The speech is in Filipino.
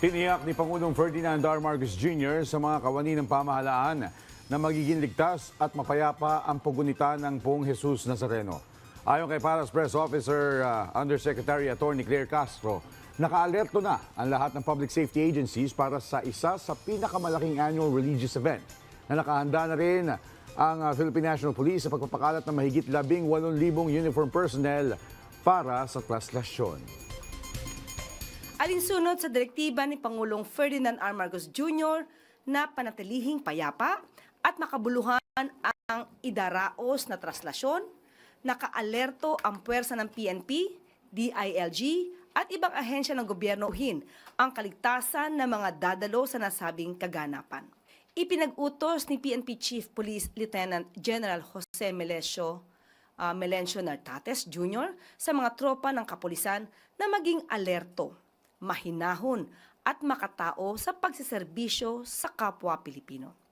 Tiniyak ni Pangulong Ferdinand R. Marcos Jr. sa mga kawani ng pamahalaan na magiging ligtas at mapayapa ang pugunita ng Poong Jesus Nazareno. Ayon kay Paras Press Officer Undersecretary Attorney Claire Castro, nakaalerto na ang lahat ng public safety agencies para sa isa sa pinakamalaking annual religious event na nakahanda na rin ang Philippine National Police sa pagpapakalat ng mahigit 18,000 uniform personnel para sa traslasyon. Alinsunod sa direktiba ni Pangulong Ferdinand R. Marcos Jr. na panatilihing payapa at makabuluhan ang idaraos na traslasyon, nakaalerto ang puwersa ng PNP, DILG at ibang ahensya ng gobyernohin ang kaligtasan ng mga dadalo sa nasabing kaganapan. Ipinag-utos ni PNP Chief Police Lieutenant General Jose Melencio Nartates Jr. sa mga tropa ng kapulisan na maging alerto, mahinahon at makatao sa pagsiserbisyo sa kapwa Pilipino.